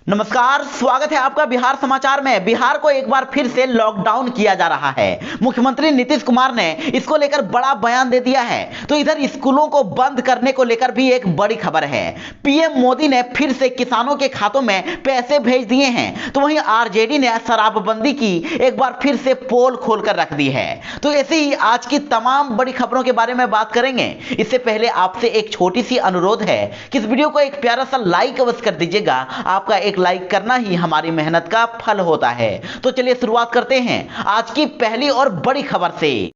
नमस्कार, स्वागत है आपका बिहार समाचार में। बिहार को एक बार फिर से लॉकडाउन किया जा रहा है। मुख्यमंत्री नीतीश कुमार ने इसको लेकर बड़ा बयान दे दिया है। तो इधर स्कूलों को बंद करने को लेकर भी एक बड़ी खबर है। पीएम मोदी ने फिर से किसानों के खातों में पैसे भेज दिए हैं। तो वहीं आरजेडी ने शराबबंदी की एक बार फिर से पोल खोलकर रख दी है। तो ऐसे ही आज की तमाम बड़ी खबरों के बारे में बात करेंगे। इससे पहले आपसे एक छोटी सी अनुरोध है कि इस वीडियो को एक प्यारा सा लाइक अवश्य कर दीजिएगा। आपका एक लाइक करना ही हमारी मेहनत का फल होता है। तो चलिए शुरुआत करते हैं आज की पहली और बड़ी खबर से।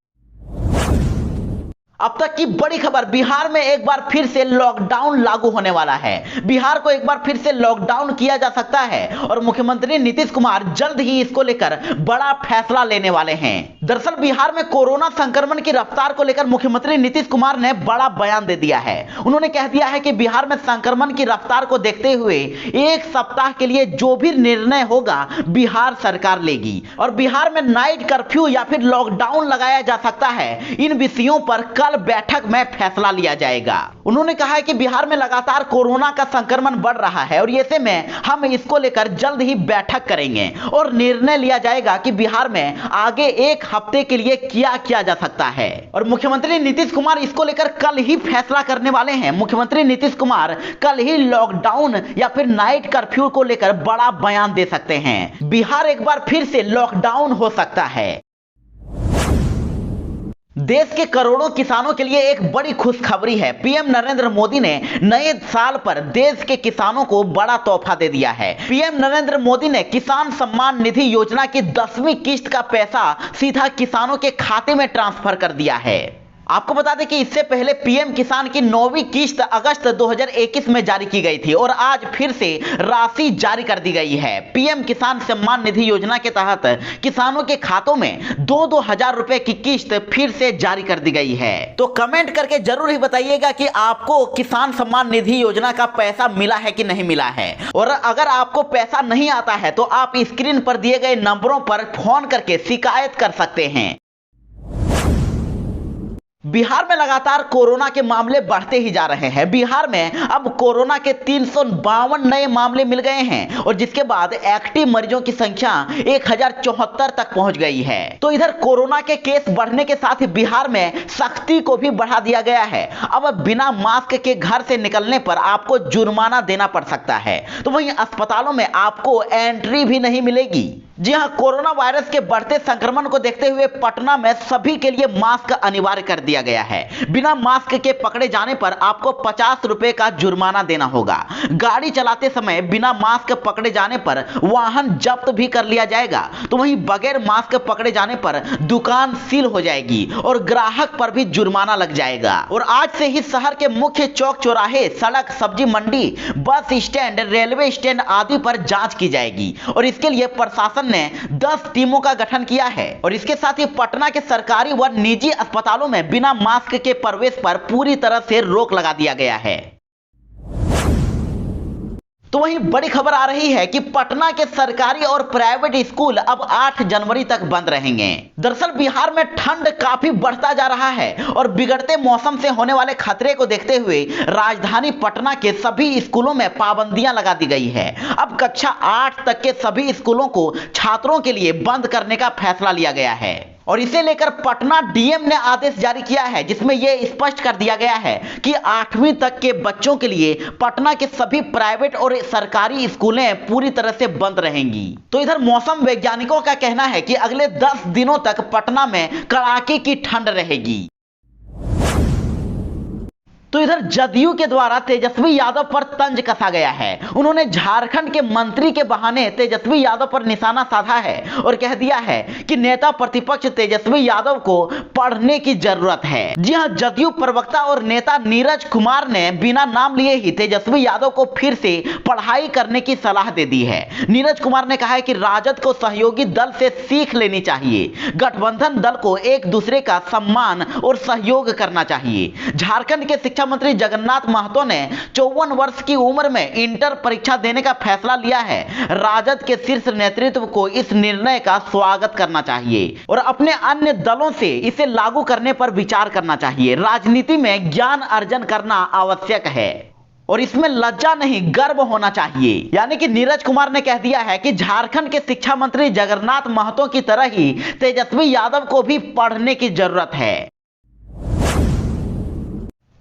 अब तक की बड़ी खबर, बिहार में एक बार फिर से लॉकडाउन लागू होने वाला है। बिहार को एक बार फिर से लॉकडाउन किया जा सकता है और मुख्यमंत्री नीतीश कुमार जल्द ही इसको लेकर बड़ा फैसला लेने वाले हैं। दरअसल बिहार में कोरोना संक्रमण की रफ्तार को लेकर मुख्यमंत्री नीतीश कुमार ने बड़ा बयान दे दिया है। उन्होंने कह दिया है कि बिहार में संक्रमण की रफ्तार को देखते हुए एक सप्ताह के लिए जो भी निर्णय होगा बिहार सरकार लेगी और बिहार में नाइट कर्फ्यू या फिर लॉकडाउन लगाया जा सकता है। इन विषयों पर कल बैठक में फैसला लिया जाएगा। उन्होंने कहा है कि बिहार में लगातार कोरोना का संक्रमण बढ़ रहा है और ऐसे में हम इसको लेकर जल्द ही बैठक करेंगे और निर्णय लिया जाएगा कि बिहार में आगे एक हफ्ते के लिए क्या किया जा सकता है। और मुख्यमंत्री नीतीश कुमार इसको लेकर कल ही फैसला करने वाले हैं। मुख्यमंत्री नीतीश कुमार कल ही लॉकडाउन या फिर नाइट कर्फ्यू को लेकर बड़ा बयान दे सकते हैं। बिहार एक बार फिर से लॉकडाउन हो सकता है। देश के करोड़ों किसानों के लिए एक बड़ी खुशखबरी है। पीएम नरेंद्र मोदी ने नए साल पर देश के किसानों को बड़ा तोहफा दे दिया है। पीएम नरेंद्र मोदी ने किसान सम्मान निधि योजना की 10वीं किस्त का पैसा सीधा किसानों के खाते में ट्रांसफर कर दिया है। आपको बता दें कि इससे पहले पीएम किसान की 9वीं किस्त अगस्त 2021 में जारी की गई थी और आज फिर से राशि जारी कर दी गई है। पीएम किसान सम्मान निधि योजना के तहत किसानों के खातों में 2-2 हजार रुपए की किस्त फिर से जारी कर दी गई है। तो कमेंट करके जरूर ही बताइएगा कि आपको किसान सम्मान निधि योजना का पैसा मिला है कि नहीं मिला है। और अगर आपको पैसा नहीं आता है तो आप स्क्रीन पर दिए गए नंबरों पर फोन करके शिकायत कर सकते हैं। बिहार में लगातार कोरोना के मामले बढ़ते ही जा रहे हैं। बिहार में अब कोरोना के 352 नए मामले मिल गए हैं और जिसके बाद एक्टिव मरीजों की संख्या 1074 तक पहुंच गई है। तो इधर कोरोना के केस बढ़ने के साथ ही बिहार में सख्ती को भी बढ़ा दिया गया है। अब बिना मास्क के घर से निकलने पर आपको जुर्माना देना पड़ सकता है। तो वहीं अस्पतालों में आपको एंट्री भी नहीं मिलेगी। जी हां, कोरोना वायरस के बढ़ते संक्रमण को देखते हुए पटना में सभी के लिए मास्क अनिवार्य कर दिया गया है। बिना मास्क के पकड़े जाने पर आपको 50 रुपए का जुर्माना देना होगा। गाड़ी चलाते समय बिना मास्क पकड़े जाने पर वाहन जब्त भी कर लिया जाएगा। तो वहीं बगैर मास्क पकड़े जाने पर दुकान सील हो जाएगी और ग्राहक पर भी जुर्माना लग जाएगा। और आज से ही शहर के मुख्य चौक चौराहे, सड़क, सब्जी मंडी, बस स्टैंड, रेलवे स्टैंड आदि पर जांच की जाएगी और इसके लिए प्रशासन ने 10 टीमों का गठन किया है। और इसके साथ ही पटना के सरकारी व निजी अस्पतालों में बिना मास्क के प्रवेश पर पूरी तरह से रोक लगा दिया गया है। तो वहीं बड़ी खबर आ रही है कि पटना के सरकारी और प्राइवेट स्कूल अब 8 जनवरी तक बंद रहेंगे। दरअसल बिहार में ठंड काफी बढ़ता जा रहा है और बिगड़ते मौसम से होने वाले खतरे को देखते हुए राजधानी पटना के सभी स्कूलों में पाबंदियां लगा दी गई है। अब कक्षा 8 तक के सभी स्कूलों को छात्रों के लिए बंद करने का फैसला लिया गया है और इसे लेकर पटना डीएम ने आदेश जारी किया है, जिसमें यह स्पष्ट कर दिया गया है कि 8वीं तक के बच्चों के लिए पटना के सभी प्राइवेट और सरकारी स्कूलें पूरी तरह से बंद रहेंगी। तो इधर मौसम वैज्ञानिकों का कहना है कि अगले 10 दिनों तक पटना में कड़ाके की ठंड रहेगी। तो इधर जदयू के द्वारा तेजस्वी यादव पर तंज कसा गया है। उन्होंने झारखंड के मंत्री के बहाने तेजस्वी यादव पर निशाना साधा है और कह दिया है कि नेता प्रतिपक्ष तेजस्वी यादव को पढ़ने की जरूरत है। जी हां, जदयू प्रवक्ता और नेता नीरज कुमार ने बिना नाम लिए ही तेजस्वी यादव को फिर से पढ़ाई करने की सलाह दे दी है। नीरज कुमार ने कहा है कि राजद को सहयोगी दल से सीख लेनी चाहिए। गठबंधन दल को एक दूसरे का सम्मान और सहयोग करना चाहिए। झारखंड के शिक्षा मंत्री जगन्नाथ महतो ने 54 वर्ष की उम्र में इंटर परीक्षा देने का फैसला लिया है। राजद के शीर्ष नेतृत्व को इस निर्णय का स्वागत करना चाहिए और अपने अन्य दलों से इसे लागू करने पर विचार करना चाहिए। राजनीति में ज्ञान अर्जन करना आवश्यक है। और इसमें लज्जा नहीं गर्व होना चाहिए। यानी कि नीरज कुमार ने कह दिया है कि झारखंड के शिक्षा मंत्री जगन्नाथ महतो की तरह ही तेजस्वी यादव को भी पढ़ने की जरूरत है।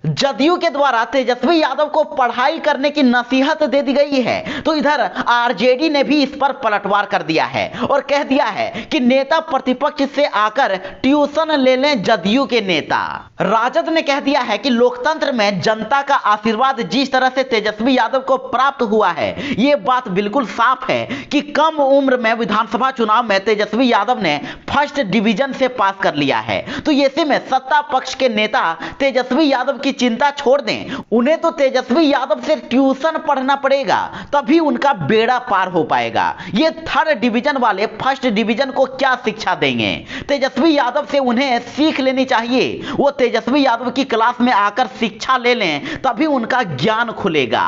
जदयू के द्वारा तेजस्वी यादव को पढ़ाई करने की नसीहत दे दी गई है, तो इधर आरजेडी ने भी इस पर पलटवार कर दिया है और कह दिया है कि नेता प्रतिपक्ष से आकर ट्यूशन ले लें जदयू के नेता। राजद ने कह दिया है कि लोकतंत्र में जनता का आशीर्वाद जिस तरह से तेजस्वी यादव को प्राप्त हुआ है, ये बात बिल्कुल साफ है कि कम उम्र में विधानसभा चुनाव में तेजस्वी यादव ने फर्स्ट डिवीजन से पास कर लिया है। तो ऐसे में सत्ता पक्ष के नेता तेजस्वी यादव की चिंता छोड़ दें, उन्हें तो तेजस्वी यादव से ट्यूशन पढ़ना पड़ेगा, तभी उनका बेड़ा पार हो पाएगा। ये थर्ड डिवीजन वाले फर्स्ट डिवीजन को क्या शिक्षा देंगे? तेजस्वी यादव से उन्हें सीख लेनी चाहिए। वो तेजस्वी यादव की क्लास में आकर शिक्षा ले लें, तभी उनका ज्ञान खुलेगा।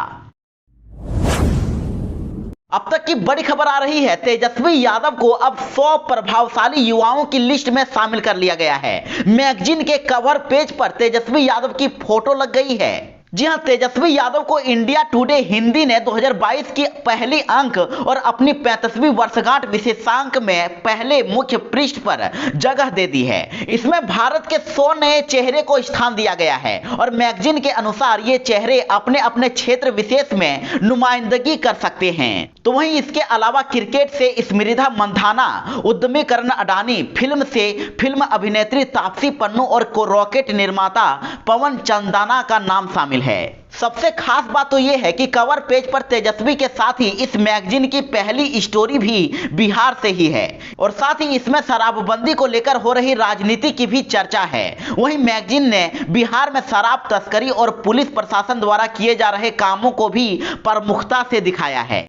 अब तक की बड़ी खबर आ रही है, तेजस्वी यादव को अब 100 प्रभावशाली युवाओं की लिस्ट में शामिल कर लिया गया है। मैगजीन के कवर पेज पर तेजस्वी यादव की फोटो लग गई है। जी हां, तेजस्वी यादव को इंडिया टुडे हिंदी ने 2022 की पहली अंक और अपनी 35वीं वर्षगांठ विशेषांक में पहले मुख्य पृष्ठ पर जगह दे दी है। इसमें भारत के 100 नए चेहरे को स्थान दिया गया है और मैगजीन के अनुसार ये चेहरे अपने अपने क्षेत्र विशेष में नुमाइंदगी कर सकते हैं। तो वहीं इसके अलावा क्रिकेट से स्मृति मंधाना, उद्यमी करण अडानी, फिल्म से फिल्म अभिनेत्री तापसी पन्नू और रॉकेट निर्माता पवन चंदाना का नाम शामिल है। सबसे खास बात तो यह है कि कवर पेज पर तेजस्वी के साथ ही इस मैगजीन की पहली स्टोरी भी बिहार से ही है और साथ ही इसमें शराबबंदी को लेकर हो रही राजनीति की भी चर्चा है। वहीं मैगजीन ने बिहार में शराब तस्करी और पुलिस प्रशासन द्वारा किए जा रहे कामों को भी प्रमुखता से दिखाया है।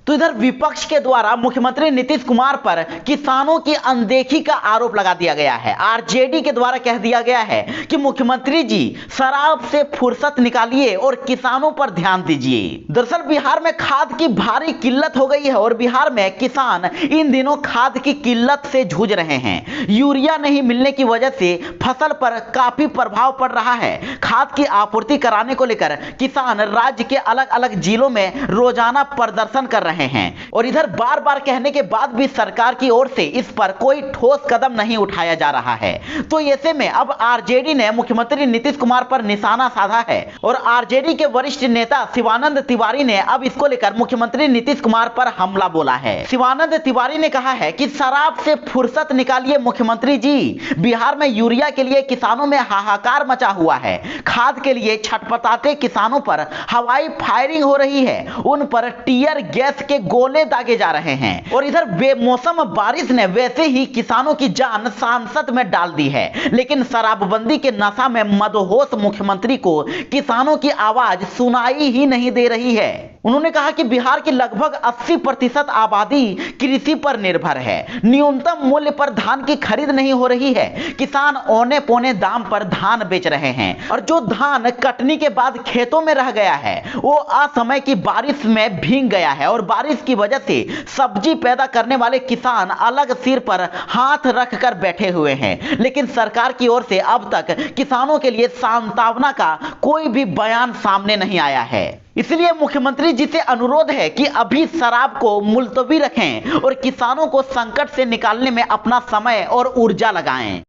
तो इधर विपक्ष के द्वारा मुख्यमंत्री नीतीश कुमार पर किसानों की अनदेखी का आरोप लगा दिया गया है। आरजेडी के द्वारा कह दिया गया है कि मुख्यमंत्री जी शराब से फुर्सत निकालिए और किसानों पर ध्यान दीजिए। दरअसल बिहार में खाद की भारी किल्लत हो गई है और बिहार में किसान इन दिनों खाद की किल्लत से जूझ रहे हैं। यूरिया नहीं मिलने की वजह से फसल पर काफी प्रभाव पड़ रहा है। खाद की आपूर्ति कराने को लेकर किसान राज्य के अलग अलग जिलों में रोजाना प्रदर्शन कर रहे हैं और इधर बार बार कहने के बाद भी सरकार की ओर से इस पर कोई ठोस कदम नहीं उठाया जा रहा है। तो ऐसे में अब आरजेडी ने मुख्यमंत्री नीतीश कुमार पर निशाना साधा है और आरजेडी के वरिष्ठ नेता शिवानंद तिवारी ने अब इसको लेकर मुख्यमंत्री नीतीश कुमार पर हमला बोला है। शिवानंद तिवारी ने कहा है कि शराब से फुर्सत निकालिए मुख्यमंत्री जी, बिहार में यूरिया के लिए किसानों में हाहाकार मचा हुआ है। खाद के लिए छटपटाते किसानों पर हवाई फायरिंग हो रही है, उन पर टीयर गैस के गोले दागे जा रहे हैं और इधर बेमौसम बारिश ने वैसे ही किसानों की जान सांसद में डाल दी है। लेकिन शराबबंदी के नशा में मदहोश मुख्यमंत्री को किसानों की आवाज सुनाई ही नहीं दे रही है। उन्होंने कहा कि बिहार की लगभग 80% आबादी कृषि पर निर्भर है। न्यूनतम मूल्य पर धान की खरीद नहीं हो रही है। किसान औने पौने दाम पर धान बेच रहे हैं और जो धान कटनी के बाद खेतों में रह गया है वो असमय की बारिश में भीग गया है और बारिश की वजह से सब्जी पैदा करने वाले किसान अलग सिर पर हाथ रखकर बैठे हुए हैं। लेकिन सरकार की ओर से अब तक किसानों के लिए सांत्वना का कोई भी बयान सामने नहीं आया है। इसलिए मुख्यमंत्री जी से अनुरोध है कि अभी शराब को मुलतवी रखें और किसानों को संकट से निकालने में अपना समय और ऊर्जा लगाएं।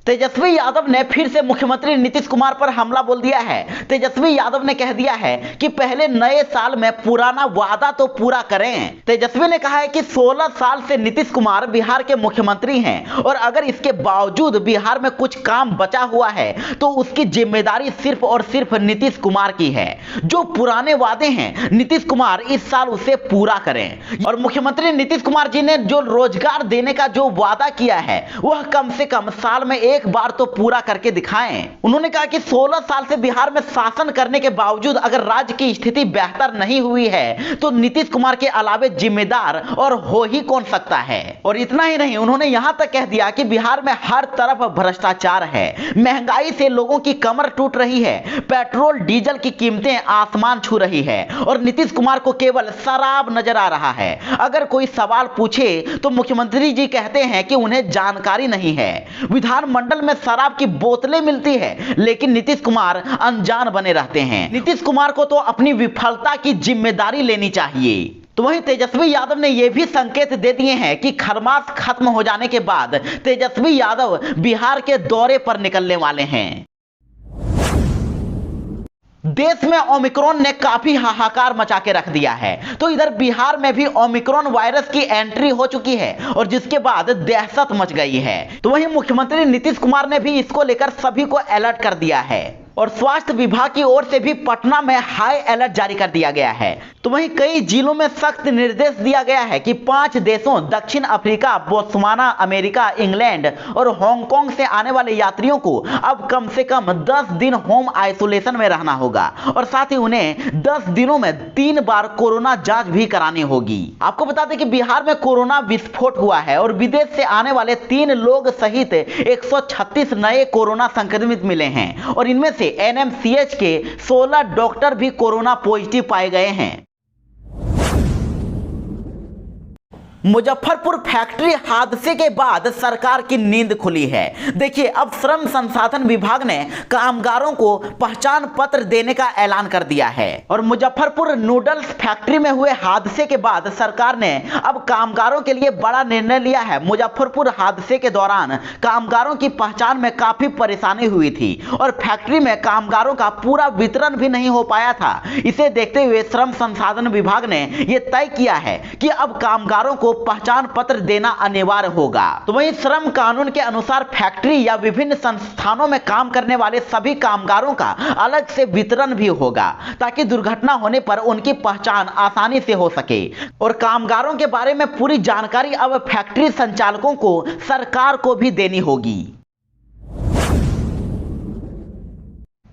तेजस्वी यादव ने फिर से मुख्यमंत्री नीतीश कुमार पर हमला बोल दिया है। तेजस्वी यादव ने कह दिया है कि पहले नए साल में पुराना वादा तो पूरा करें। तेजस्वी ने कहा है कि 16 साल से नीतीश कुमार बिहार के मुख्यमंत्री हैं और अगर इसके बावजूद बिहार में कुछ काम बचा हुआ है तो उसकी जिम्मेदारी सिर्फ और सिर्फ नीतीश कुमार की है। जो पुराने वादे हैं नीतीश कुमार इस साल उसे पूरा करें और मुख्यमंत्री नीतीश कुमार जी ने जो रोजगार देने का जो वादा किया है वह कम से कम साल में एक बार तो पूरा करके दिखाएं। उन्होंने कहा कि 16 साल से बिहार में शासन करने के बावजूद अगर राज्य की स्थिति बेहतर नहीं हुई है तो नीतीश कुमार के अलावे जिम्मेदार और हो ही कौन सकता है। और इतना ही नहीं, उन्होंने यहां तक कह दिया कि बिहार में हर तरफ भ्रष्टाचार है, महंगाई से लोगों की कमर टूट रही है, पेट्रोल डीजल की कीमतें आसमान छू रही है और नीतीश कुमार को केवल शराब नजर आ रहा है। अगर कोई सवाल पूछे तो मुख्यमंत्री जी कहते हैं कि उन्हें जानकारी नहीं है। विधानमंडल बंडल में शराब की बोतलें मिलती है, लेकिन नीतीश कुमार अनजान बने रहते हैं। नीतीश कुमार को तो अपनी विफलता की जिम्मेदारी लेनी चाहिए। तो वहीं तेजस्वी यादव ने यह भी संकेत दे दिए हैं कि खरमास खत्म हो जाने के बाद तेजस्वी यादव बिहार के दौरे पर निकलने वाले हैं। देश में ओमिक्रॉन ने काफी हाहाकार मचा के रख दिया है, तो इधर बिहार में भी ओमिक्रॉन वायरस की एंट्री हो चुकी है और जिसके बाद दहशत मच गई है। तो वहीं मुख्यमंत्री नीतीश कुमार ने भी इसको लेकर सभी को अलर्ट कर दिया है और स्वास्थ्य विभाग की ओर से भी पटना में हाई अलर्ट जारी कर दिया गया है। तो वहीं कई जिलों में सख्त निर्देश दिया गया है कि 5 देशों दक्षिण अफ्रीका, बोत्सवाना, अमेरिका, इंग्लैंड और हांगकांग से आने वाले यात्रियों को अब कम से कम 10 दिन होम आइसोलेशन में रहना होगा और साथ ही उन्हें 10 दिनों में 3 बार कोरोना जांच भी करानी होगी। आपको बता दें कि बिहार में कोरोना विस्फोट हुआ है और विदेश से आने वाले 3 लोग सहित 136 नए कोरोना संक्रमित मिले हैं और इनमें से एनएमसीएच के 16 डॉक्टर भी कोरोना पॉजिटिव पाए गए हैं। मुजफ्फरपुर फैक्ट्री हादसे के बाद सरकार की नींद खुली है। देखिए, अब श्रम संसाधन विभाग ने कामगारों को पहचान पत्र देने का ऐलान कर दिया है और मुजफ्फरपुर नूडल्स फैक्ट्री में हुए हादसे के बाद सरकार ने अब कामगारों के लिए बड़ा निर्णय लिया है। मुजफ्फरपुर हादसे के दौरान कामगारों की पहचान में काफी परेशानी हुई थी और फैक्ट्री में कामगारों का पूरा वितरण भी नहीं हो पाया था। इसे देखते हुए श्रम संसाधन विभाग ने यह तय किया है कि अब कामगारों को पहचान पत्र देना अनिवार्य होगा। तो वहीं श्रम कानून के अनुसार फैक्ट्री या विभिन्न संस्थानों में काम करने वाले सभी कामगारों का अलग से वितरण भी होगा ताकि दुर्घटना होने पर उनकी पहचान आसानी से हो सके और कामगारों के बारे में पूरी जानकारी अब फैक्ट्री संचालकों को सरकार को भी देनी होगी।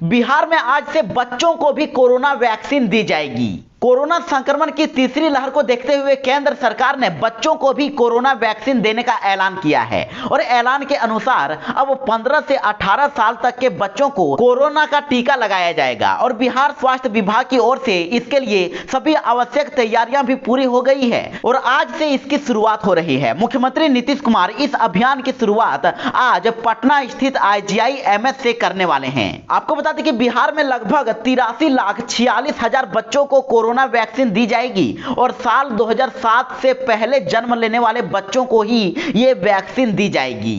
बिहार में आज से बच्चों को भी कोरोना वैक्सीन दी जाएगी। कोरोना संक्रमण की तीसरी लहर को देखते हुए केंद्र सरकार ने बच्चों को भी कोरोना वैक्सीन देने का ऐलान किया है और ऐलान के अनुसार अब 15 से 18 साल तक के बच्चों को कोरोना का टीका लगाया जाएगा और बिहार स्वास्थ्य विभाग की ओर से इसके लिए सभी आवश्यक तैयारियां भी पूरी हो गई है और आज से इसकी शुरुआत हो रही है। मुख्यमंत्री नीतीश कुमार इस अभियान की शुरुआत आज पटना स्थित IGI-MS से करने वाले हैं। आपको बता दें कि बिहार में लगभग 83,46,000 बच्चों को कोरोना वैक्सीन दी जाएगी और साल 2007 से पहले जन्म लेने वाले बच्चों को ही ये वैक्सीन दी जाएगी।